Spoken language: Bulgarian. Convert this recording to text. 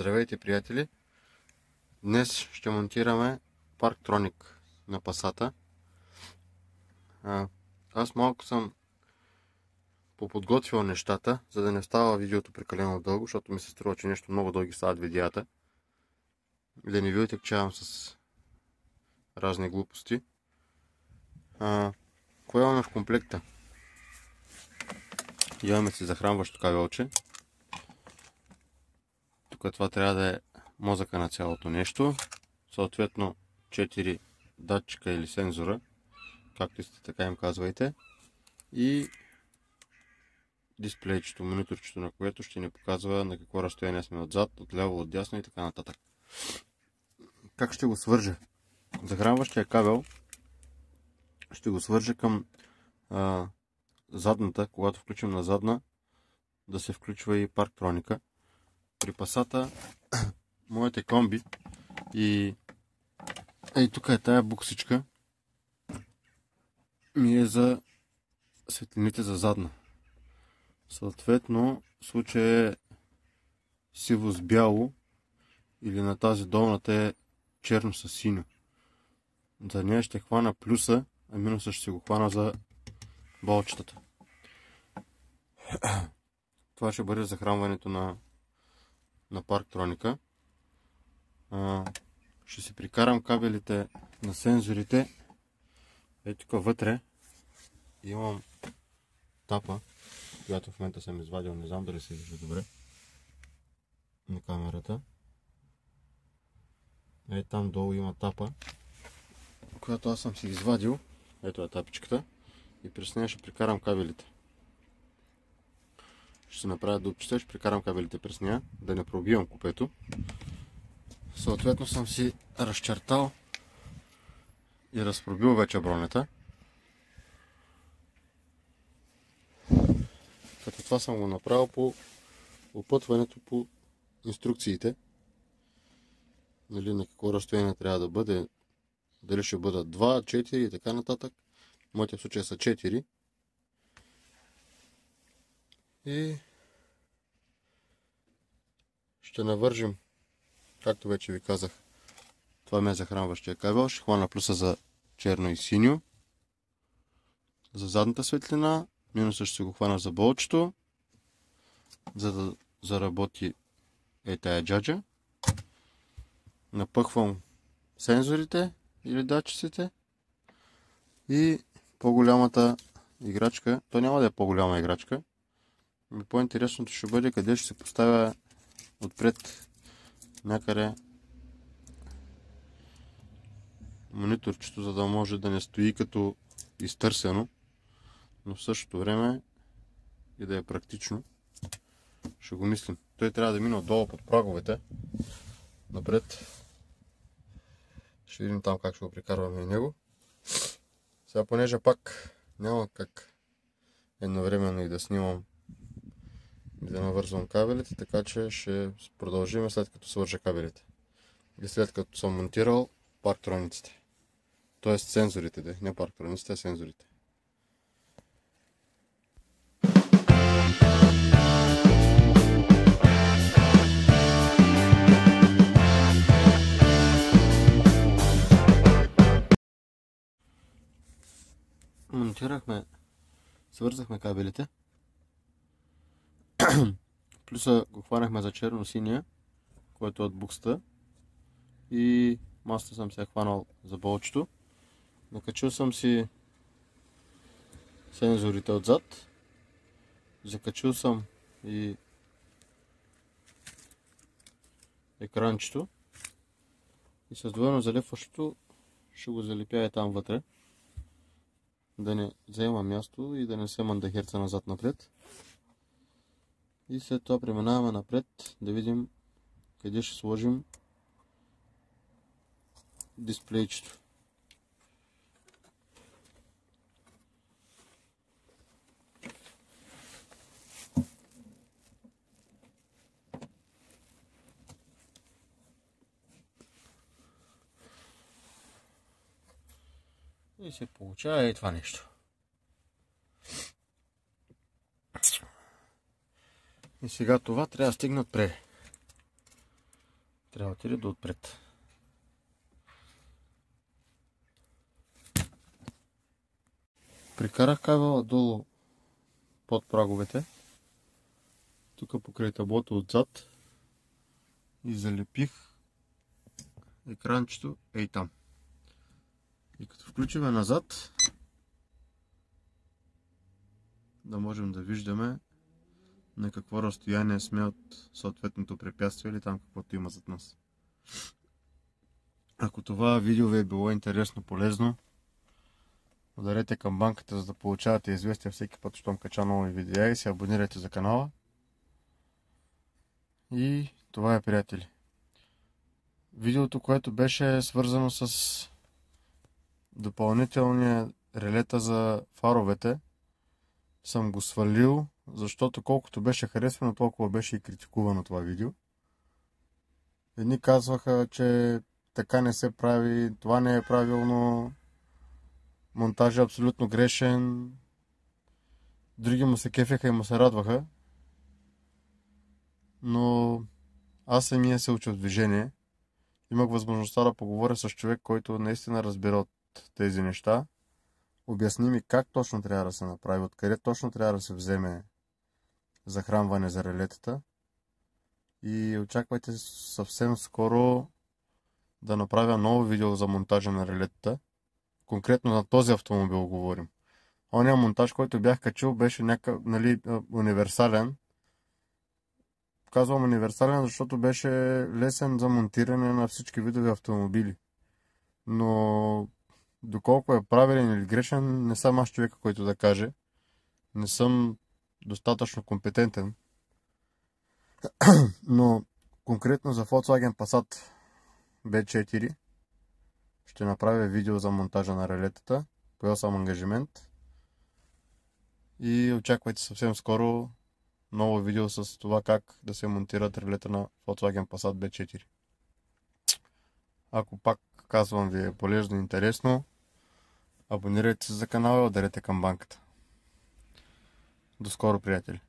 Здравейте, приятели! Днес ще монтираме Parktronic на Passat. Аз малко съм поподготвил нещата, за да не става видеото прекалено дълго, защото ми се струва, че нещо много дълги стават видеята. И да не ви отекчавам с разни глупости. Кое имаме в комплекта? Имаме си захранващо кабелче. Тук това трябва да е мозъка на цялото нещо. Съответно 4 датчика или сензора, както искате така им казвайте. И дисплейчето, мониторчето, на което ще ни показва на какво разстояние сме отзад, отляво, отдясно и така нататък. Как ще го свържа? Захранващия кабел ще го свържа към задната, когато включим на задна, да се включва и Parktronic. При Passat моите комби и тук е тая буксичка ми е за светлините за задна. Съответно, в случая е сиво с бяло или на тази долната е черно с синьо. За нея ще хвана плюса, а минуса ще го хвана за болчетата. Това ще бъде захранването на Parktronic. Ще си прикарам кабелите на сензорите. Ето тук вътре имам тапа, която в момента съм извадил, не знам дали се вижда добре на камерата. Ето там долу има тапа, която аз съм си извадил. Ето е тапичката и през нея ще прикарам кабелите. Ще се направя дупчета, ще прикарам кабелите през нея, да не пробивам купето. Съответно съм си разчертал и разпробил вече бронята. Като това съм го направил по опътването по инструкциите. Нали, на какво разстояние трябва да бъде, дали ще бъдат 2, 4 и така нататък. В моите случаи са 4. И ще навържим, както вече ви казах, това ми е захранващия кабел. Ще хвана плюса за черно и синьо, за задната светлина, минуса ще го хвана за болчето, за да заработи тая джаджа. Напъхвам сензорите или датчиците и по-голямата играчка, то няма да е по-голяма играчка, по-интересното ще бъде къде ще се поставя отпред някъде мониторчето, за да може да не стои като изтърсено, но в същото време и да е практично. Ще го мислим. Той трябва да мине отдолу под праговете. Напред. Ще видим там как ще го прикарваме и него. Сега, понеже пак няма как едновременно и да снимам и да навързвам кабелите, така че ще продължим след като свържа кабелите. И след като съм монтирал парктрониците. Тоест сензорите, не парктрониците, а сензорите. Монтирахме, свързахме кабелите. Плюса го хванахме за черно-синия, който е от буксата. И масата съм се е хванал за болчето. Накачил съм си сензорите отзад. Закачил съм и екранчето. И с двойно залепващото ще го залепя и там вътре. Да не заема място и да не се мандахерца назад-напред. И след това преминаваме напред да видим къде ще сложим дисплейчето. И се получава и това нещо. И сега това трябва да стигне отпред. Трябва да отиде до отпред. Прикарах кабела долу под праговете. Тук покрай таблото отзад. И залепих екранчето ей там. И като включиме назад, да можем да виждаме на какво разстояние сме от съответното препятствие или там каквото има зад нас. Ако това видео ви е било интересно, полезно, ударете камбанката, за да получавате известия всеки път, щом кача нови видеа, и се абонирайте за канала. И това е, приятели. Видеото, което беше свързано с допълнителния релета за фаровете, съм го свалил, защото колкото беше харесвано, толкова беше и критикувано това видео. Едни казваха, че така не се прави, това не е правилно, монтажът е абсолютно грешен. Други му се кефеха и му се радваха. Но аз самия се уча в движение. Имах възможността да поговоря с човек, който наистина разбира от тези неща. Обясни ми как точно трябва да се направи, откъде точно трябва да се вземе захранване за релетата. И очаквайте съвсем скоро да направя ново видео за монтажа на релетата. Конкретно на този автомобил говорим. Ония монтаж, който бях качил, беше някакъв, универсален. Казвам универсален, защото беше лесен за монтиране на всички видове автомобили. Но доколко е правилен или грешен, не съм аз човека, който да каже. Не съм достатъчно компетентен. Но конкретно за Volkswagen Passat B4 ще направя видео за монтажа на релетата. Поел съм ангажимент. И очаквайте съвсем скоро ново видео с това как да се монтират релета на Volkswagen Passat B4. Ако пак казвам ви е полезно и интересно, абонирайте се за канала и ударете камбанката. До скоро, приятели!